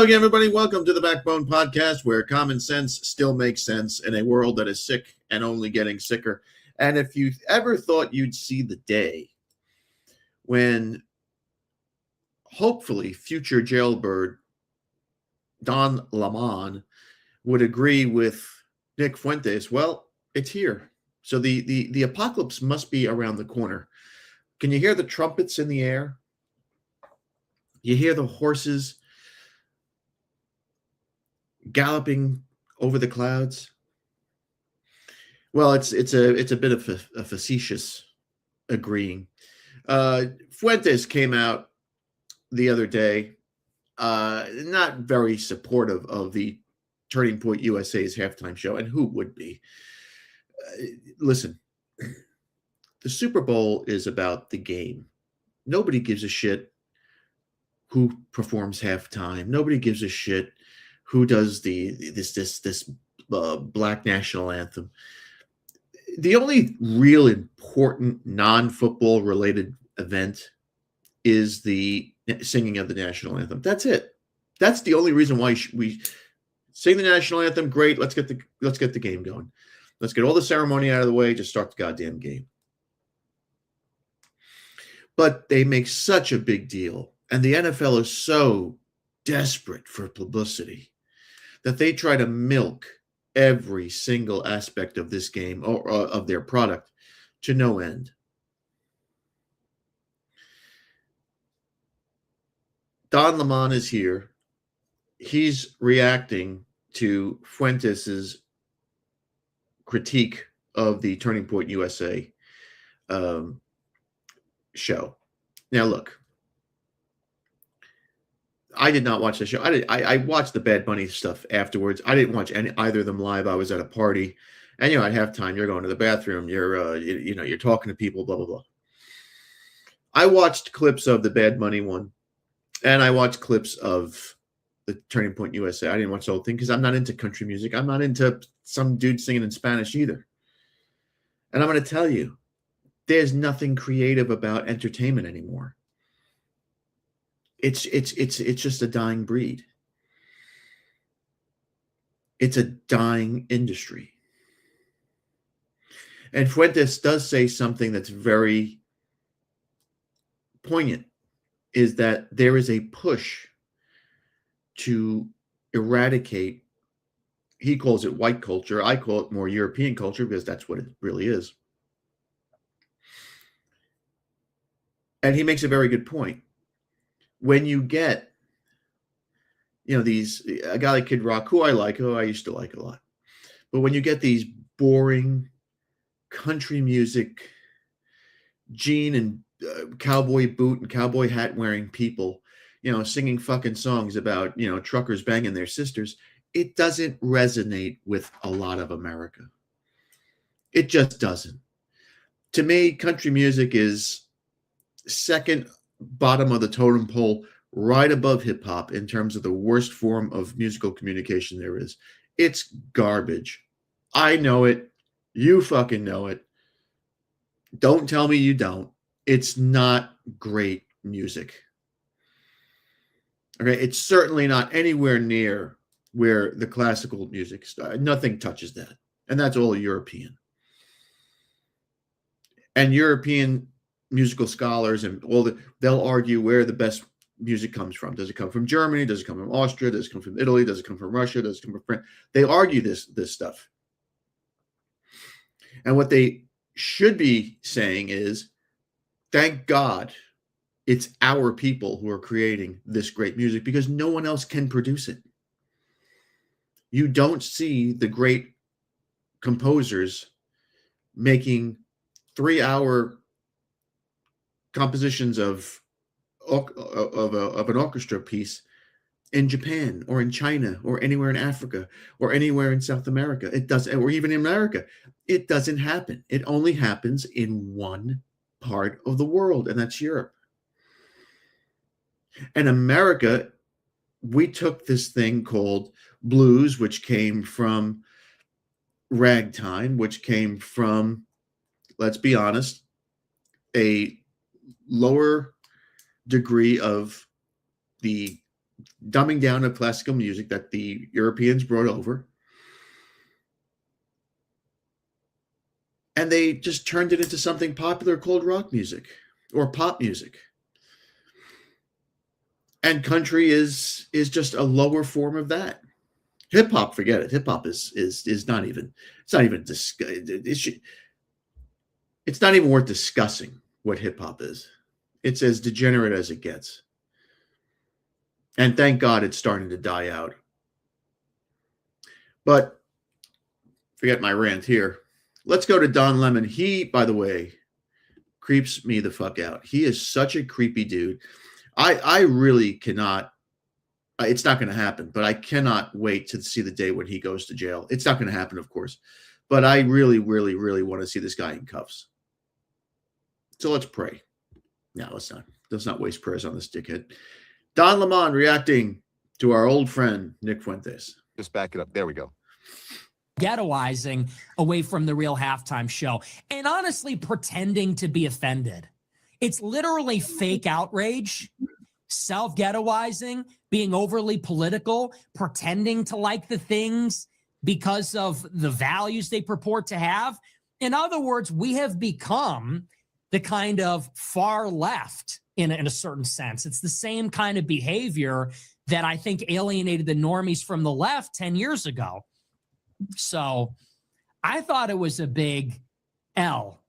again, everybody. Welcome to the Backbone Podcast, where common sense still makes sense in a world that is sick and only getting sicker. And if you ever thought you'd see the day when hopefully future jailbird Don Lemon would agree with Nick Fuentes, well, it's here. So the apocalypse must be around the corner. Can you hear the trumpets in the air? You hear the horses galloping over the clouds? Well, it's a bit of a facetious agreeing. Fuentes came out the other day, not very supportive of the Turning Point USA's halftime show, and who would be? Listen, the Super Bowl is about the game. Nobody gives a shit who performs halftime. Nobody gives a shit who does this black national anthem. The only real important non-football related event is the singing of the national anthem. That's it. That's the only reason why we sing the national anthem. Great. Let's get the game going. Let's get all the ceremony out of the way. Just start the goddamn game. But they make such a big deal, and the NFL is so desperate for publicity that they try to milk every single aspect of this game or of their product to no end. Don Lemon is here. He's reacting to Fuentes's critique of the Turning Point USA show. Now, look, I did not watch the show. I watched the Bad Bunny stuff afterwards. I didn't watch either of them live. I was at a party, and at halftime, you're going to the bathroom. You're you're talking to people. Blah blah blah. I watched clips of the Bad Bunny one, and I watched clips of the Turning Point USA. I didn't watch the whole thing because I'm not into country music. I'm not into some dude singing in Spanish either. And I'm going to tell you, there's nothing creative about entertainment anymore. It's just a dying breed. It's a dying industry. And Fuentes does say something that's very poignant, is that there is a push to eradicate, he calls it white culture. I call it more European culture because that's what it really is. And he makes a very good point. When you get, a guy like Kid Rock, who I used to like a lot. But when you get these boring country music, jean and cowboy boot and cowboy hat wearing people, singing fucking songs about, truckers banging their sisters, it doesn't resonate with a lot of America. It just doesn't. To me, country music is second bottom of the totem pole, right above hip hop in terms of the worst form of musical communication there is. It's garbage. I know it. You fucking know it. Don't tell me you don't. It's not great music. Okay, it's certainly not anywhere near where the classical music started. Nothing touches that. And that's all European. And European musical scholars and they'll argue where the best music comes from. Does it come from Germany? Does it come from Austria? Does it come from Italy? Does it come from Russia? Does it come from France? They argue this stuff. And what they should be saying is, thank God it's our people who are creating this great music, because no one else can produce it. You don't see the great composers making 3-hour compositions of an orchestra piece in Japan or in China or anywhere in Africa or anywhere in South America. It doesn't, or even in America. It doesn't happen. It only happens in one part of the world, and that's Europe. And America, we took this thing called blues, which came from ragtime, which came from, let's be honest, a lower degree of the dumbing down of classical music that the Europeans brought over. And they just turned it into something popular called rock music or pop music. And country is just a lower form of that. Hip hop, forget it. Hip hop is not even, it's not even it's not even worth discussing what hip hop is. It's as degenerate as it gets. And thank God it's starting to die out. But forget my rant here. Let's go to Don Lemon. He, by the way, creeps me the fuck out. He is such a creepy dude. I really cannot. It's not going to happen, but I cannot wait to see the day when he goes to jail. It's not going to happen, of course, but I really, really, really want to see this guy in cuffs. So let's pray. No, let's not waste prayers on this dickhead. Don Lemon reacting to our old friend Nick Fuentes. Just back it up. There we go. Ghettoizing away from the real halftime show and honestly pretending to be offended. It's literally fake outrage, self-ghettoizing, being overly political, pretending to like the things because of the values they purport to have. In other words, we have become the kind of far left in a certain sense. It's the same kind of behavior that I think alienated the normies from the left 10 years ago. So I thought it was a big L.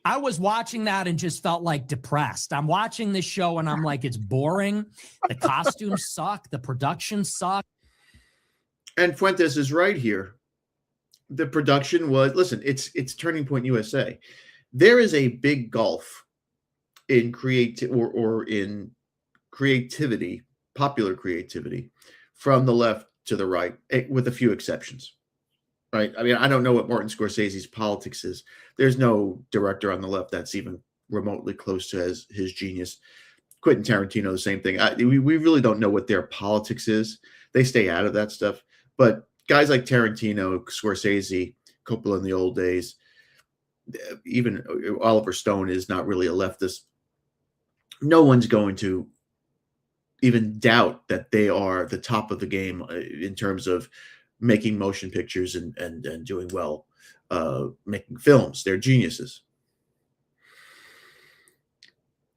I was watching that and just felt like depressed. I'm watching this show and I'm like, it's boring. The costumes suck. The production sucks. And Fuentes is right here. The production was, listen, it's Turning Point USA. There is a big gulf in in creativity, popular creativity, from the left to the right, with a few exceptions. Right? I mean, I don't know what Martin Scorsese's politics is. There's no director on the left that's even remotely close to his genius. Quentin Tarantino, the same thing. We really don't know what their politics is. They stay out of that stuff. But guys like Tarantino, Scorsese, Coppola in the old days, even Oliver Stone is not really a leftist. No one's going to even doubt that they are the top of the game in terms of making motion pictures and doing well, making films. They're geniuses.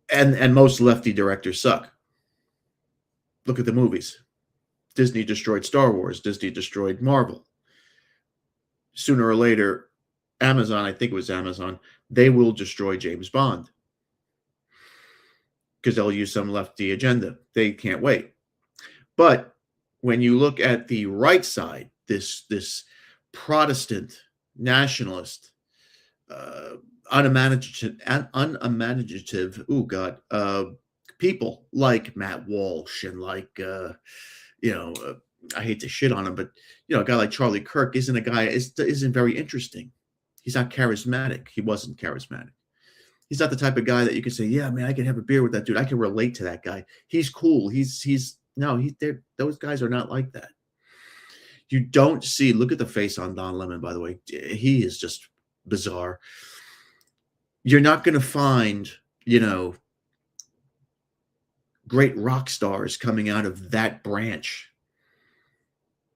And most lefty directors suck. Look at the movies. Disney destroyed Star Wars. Disney destroyed Marvel. Sooner or later, Amazon, I think it was Amazon, they will destroy James Bond because they'll use some lefty agenda. They can't wait. But when you look at the right side, this Protestant nationalist, unimaginative, people like Matt Walsh and like I hate to shit on him, but a guy like Charlie Kirk isn't very interesting. He's not charismatic. He wasn't charismatic. He's not the type of guy that you can say, yeah, man, I can have a beer with that dude. I can relate to that guy. He's cool. Those guys are not like that. You don't see, look at the face on Don Lemon, by the way. He is just bizarre. You're not going to find, great rock stars coming out of that branch.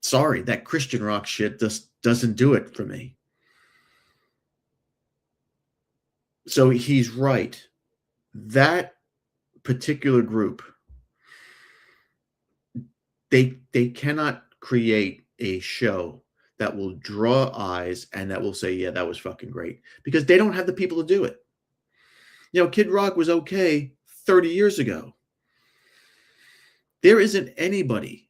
Sorry, that Christian rock shit just doesn't do it for me. So he's right. That particular group, they cannot create a show that will draw eyes and that will say, yeah, that was fucking great, because they don't have the people to do it. Kid Rock was okay 30 years ago. There isn't anybody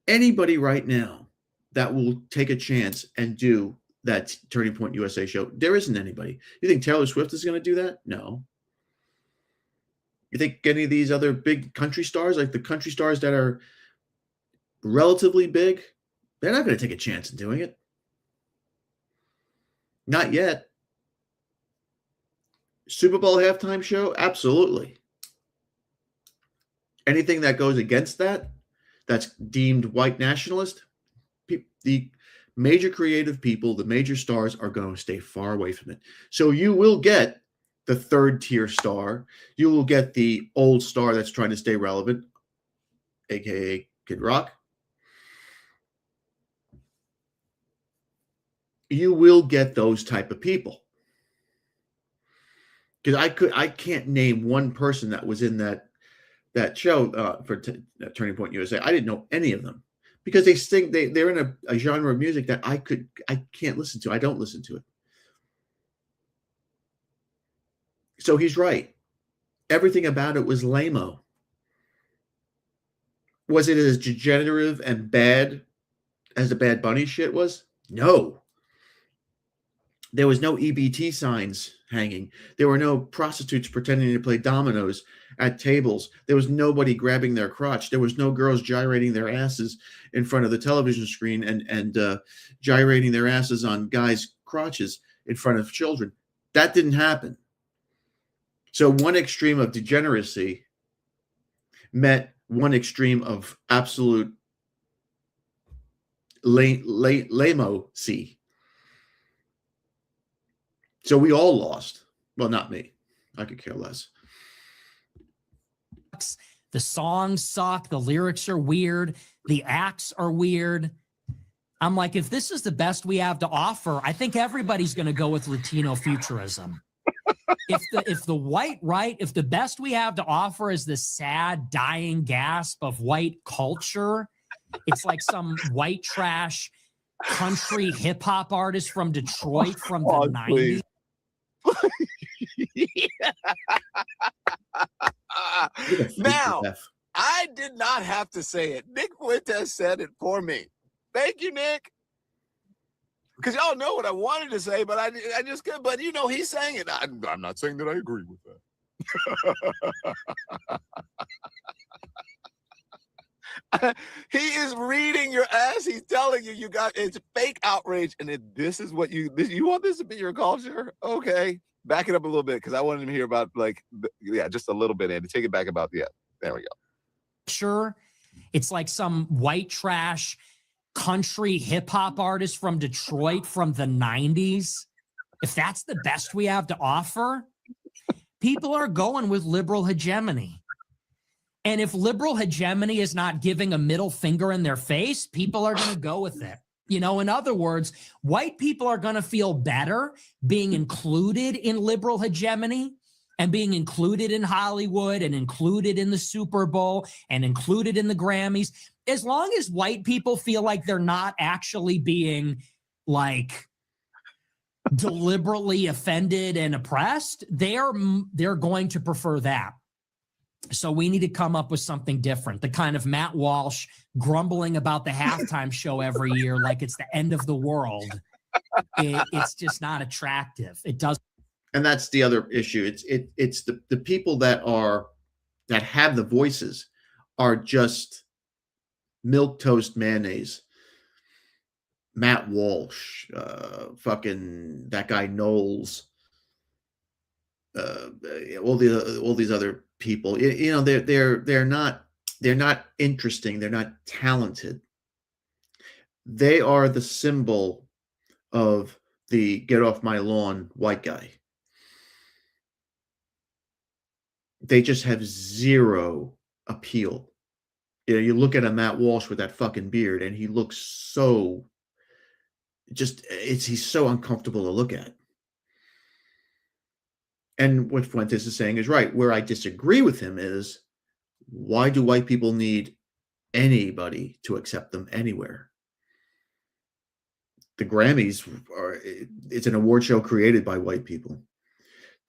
right now that will take a chance and do that Turning Point USA show. There isn't anybody. You think Taylor Swift is going to do that? No. You think any of these other big country stars, like the country stars that are relatively big, they're not going to take a chance in doing it. Not yet. Super Bowl halftime show? Absolutely. Anything that goes against that's deemed white nationalist, the major creative people, the major stars are going to stay far away from it. So you will get the third tier star. You will get the old star that's trying to stay relevant, aka Kid Rock, you will get those type of people. Because I can't name one person that was in that show for Turning Point USA. I didn't know any of them because they're in a genre of music that I can't listen to. I don't listen to it. So he's right. Everything about it was lame-o. Was it as degenerative and bad as the Bad Bunny shit was? No. There was no EBT signs hanging. There were no prostitutes pretending to play dominoes at tables. There was nobody grabbing their crotch. There was no girls gyrating their asses in front of the television screen and gyrating their asses on guys' crotches in front of children. That didn't happen. So one extreme of degeneracy met one extreme of absolute lame-o-see. So we all lost. Well, not me. I could care less. The songs suck. The lyrics are weird. The acts are weird. I'm like, if this is the best we have to offer, I think everybody's going to go with Latino futurism. If the best we have to offer is the sad, dying gasp of white culture, it's like some white trash country hip hop artist from Detroit from the 90s. Now, I did not have to say it. Nick Fuentes said it for me. Thank you, Nick. Because y'all know what I wanted to say, but I just couldn't. But you know, he's saying it. I'm not saying that I agree with that. He is reading your ass. He's telling you it's fake outrage, and this is what you want this to be your culture. Okay, back it up a little bit because I wanted to hear about just a little bit, Andy. Take it back about there we go. Sure, it's like some white trash country hip hop artist from Detroit from the 90s. If that's the best we have to offer, people are going with liberal hegemony. And if liberal hegemony is not giving a middle finger in their face, people are going to go with it. You know, in other words, white people are going to feel better being included in liberal hegemony and being included in Hollywood and included in the Super Bowl and included in the Grammys. As long as white people feel like they're not actually being like deliberately offended and oppressed, they're going to prefer that. So we need to come up with something different. The kind of Matt Walsh grumbling about the halftime show every year like it's the end of the world. It's just not attractive. It does. And that's the other issue. It's the people that have the voices are just milquetoast mayonnaise. Matt Walsh, fucking that guy Knowles, all these other people. You know, they're not interesting. They're not talented. They are the symbol of the get off my lawn white guy. They just have zero appeal. You know, you look at a Matt Walsh with that fucking beard, and he looks so he's so uncomfortable to look at. And what Fuentes is saying is right. Where I disagree with him is, why do white people need anybody to accept them anywhere? The Grammys it's an award show created by white people.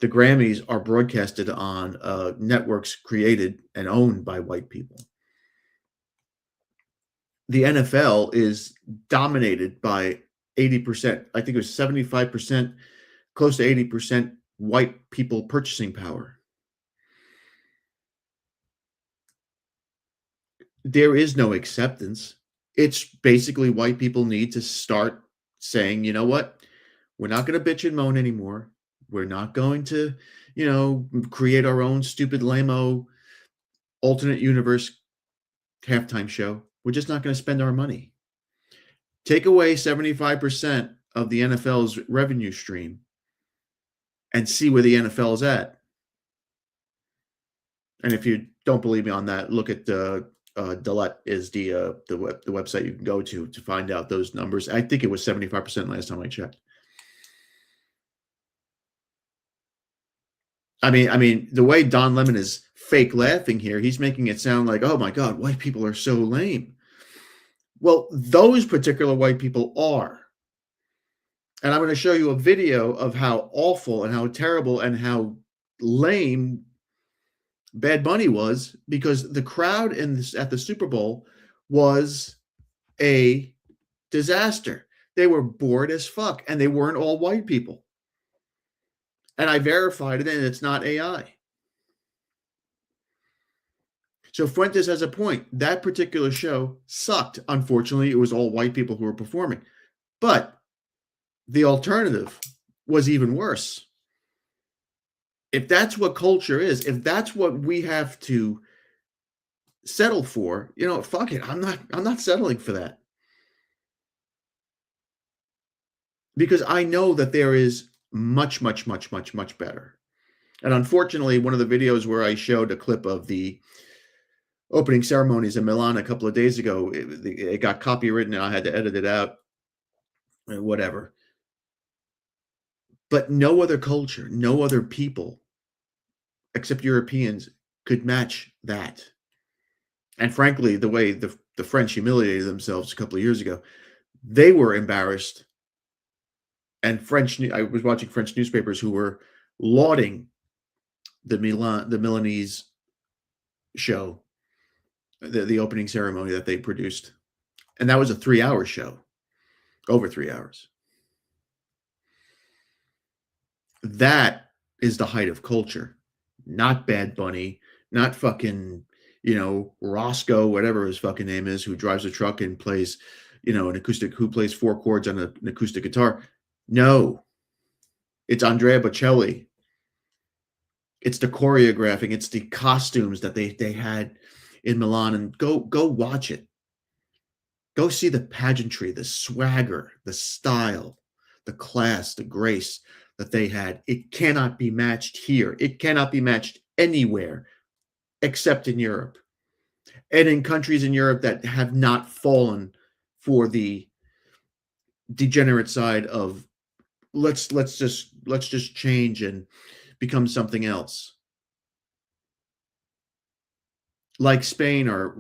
The Grammys are broadcasted on networks created and owned by white people. The NFL is dominated by 80%, I think it was 75%, close to 80% white people purchasing power. There is no acceptance. It's basically white people need to start saying, you know what? We're not going to bitch and moan anymore. We're not going to, create our own stupid lame-o alternate universe halftime show. We're just not going to spend our money. Take away 75% of the NFL's revenue stream and see where the NFL is at. And if you don't believe me on that, look at Dalet is the website you can go to find out those numbers. I think it was 75% last time I checked. I mean, the way Don Lemon is fake laughing here, he's making it sound like, oh my God, white people are so lame. Well, those particular white people are. And I'm going to show you a video of how awful and how terrible and how lame Bad Bunny was, because the crowd at the Super Bowl was a disaster. They were bored as fuck, and they weren't all white people. And I verified it, and it's not AI. So Fuentes has a point. That particular show sucked. Unfortunately, it was all white people who were performing. But the alternative was even worse. If that's what culture is, if that's what we have to settle for, fuck it. I'm not settling for that. Because I know that there is much, much, much, much, much better. And unfortunately, one of the videos where I showed a clip of the opening ceremonies in Milan a couple of days ago, it got copywritten and I had to edit it out, whatever. But no other culture, no other people, except Europeans, could match that. And frankly, the way the French humiliated themselves a couple of years ago, they were embarrassed. And I was watching French newspapers who were lauding the Milanese show, the opening ceremony that they produced. And that was a 3-hour show, over 3 hours. That is the height of culture, not Bad Bunny, not fucking, Roscoe, whatever his fucking name is, who drives a truck and plays, who plays 4 chords on an acoustic guitar. No, it's Andrea Bocelli. It's the choreographing. It's the costumes that they had in Milan. And go watch it. Go see the pageantry, the swagger, the style, the class, the grace that they had. It cannot be matched here. It cannot be matched anywhere except in Europe. And in countries in Europe that have not fallen for the degenerate side of let's just change and become something else, like Spain are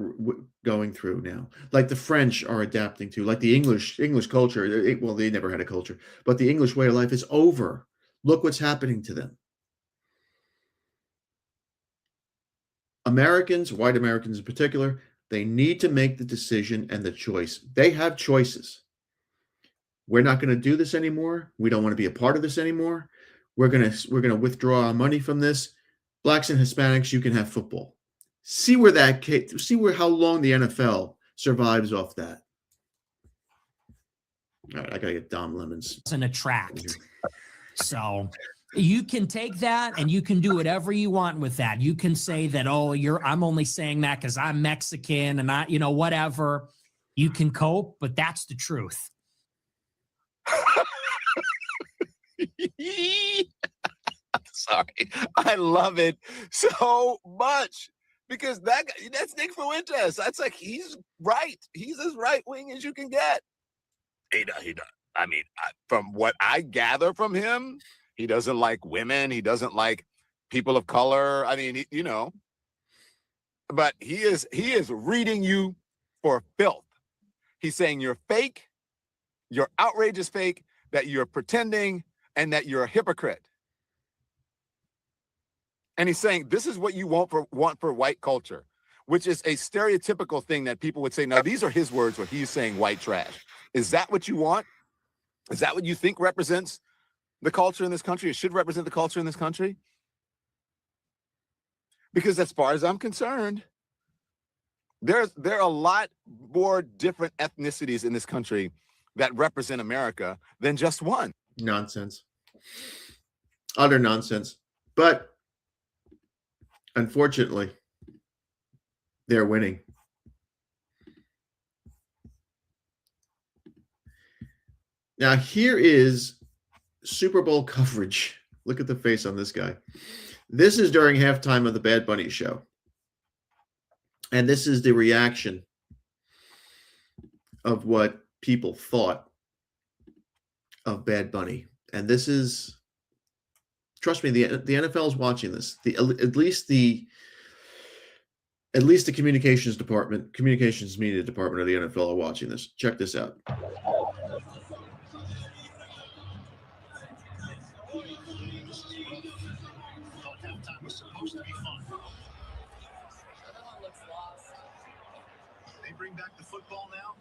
going through now, like the French are adapting to, like the English culture. Well, they never had a culture, but the English way of life is over. Look what's happening to them. Americans, white Americans in particular, they need to make the decision and the choice. They have choices. We're not going to do this anymore. We don't want to be a part of this anymore. We're going to withdraw our money from this. Blacks and Hispanics, you can have football. See how long the NFL survives off that. All right, I gotta get Dom Lemons. It's an attract. So you can take that and you can do whatever you want with that. You can say that, I'm only saying that because I'm Mexican and I, whatever. You can cope, but that's the truth. Sorry, I love it so much because that's Nick Fuentes. That's like, he's right. He's as right wing as you can get. He does. I mean, from what I gather from him, he doesn't like women. He doesn't like people of color. I mean, but he is reading you for filth. He's saying you're fake, your outrage is fake, that you're pretending, and that you're a hypocrite. And he's saying this is what you want for white culture, which is a stereotypical thing that people would say. Now, these are his words where he's saying white trash. Is that what you want? Is that what you think represents the culture in this country? It should represent the culture in this country? Because as far as I'm concerned, there are a lot more different ethnicities in this country that represent America than just one. Nonsense. Utter nonsense. But unfortunately, they're winning. Now, here is Super Bowl coverage. Look at the face on this guy. This is during halftime of the Bad Bunny show. And this is the reaction of what people thought of Bad Bunny. And this is, trust me, the NFL is watching this. At least the communications media department of the NFL are watching this. Check this out. Was supposed to be fun. They bring back the football now.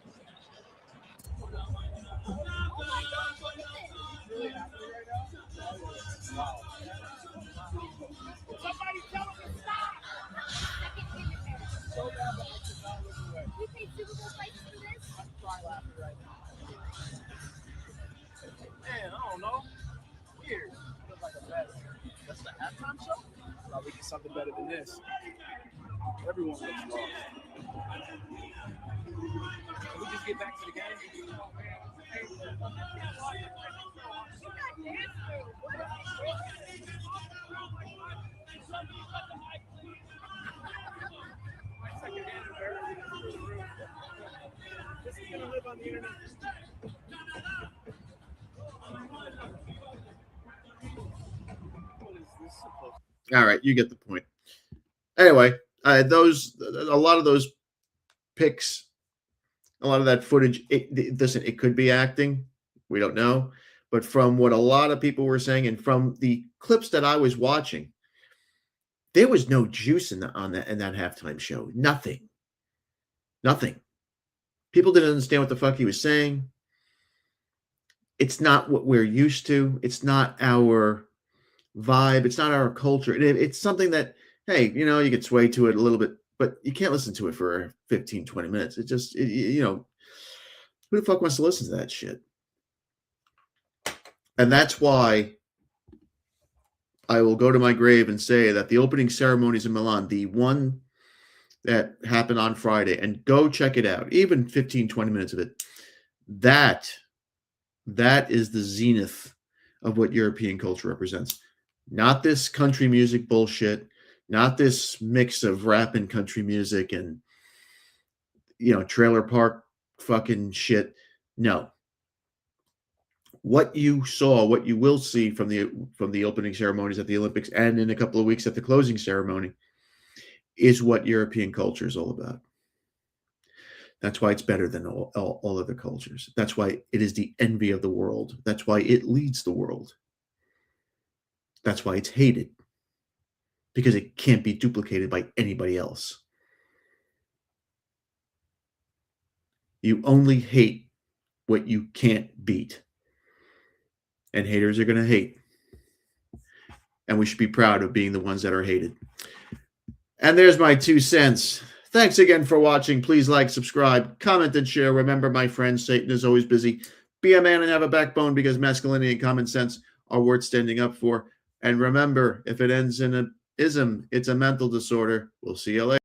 Somebody tell him to stop. We paid Super Bowl prices for this. I'm crying laughing right now. Man, I don't know. Weird. Looks like a bet. That's the halftime show? Probably get something better than this. Everyone looks lost. Can we just get back to the game? This is gonna live on the internet. All right, you get the point. Anyway, a lot of those pics, a lot of that footage, listen, it could be acting. We don't know. But from what a lot of people were saying and from the clips that I was watching, there was no juice in that halftime show. Nothing. People didn't understand what the fuck he was saying. It's not what we're used to. It's not our vibe. It's not our culture. It's something that, hey, you could sway to it a little bit, but you can't listen to it for 15, 20 minutes. It just, who the fuck wants to listen to that shit? And that's why I will go to my grave and say that the opening ceremonies in Milan, the one that happened on Friday, and go check it out, even 15, 20 minutes of it, that is the zenith of what European culture represents. Not this country music bullshit, not this mix of rap and country music and, trailer park fucking shit. No. What you saw, what you will see from the opening ceremonies at the Olympics and in a couple of weeks at the closing ceremony is what European culture is all about. That's why it's better than all other cultures. That's why it is the envy of the world. That's why it leads the world. That's why it's hated. Because it can't be duplicated by anybody else. You only hate what you can't beat. And haters are going to hate. And we should be proud of being the ones that are hated. And there's my 2 cents. Thanks again for watching. Please like, subscribe, comment, and share. Remember, my friends, Satan is always busy. Be a man and have a backbone, because masculinity and common sense are worth standing up for. And remember, if it ends in an ism, it's a mental disorder. We'll see you later.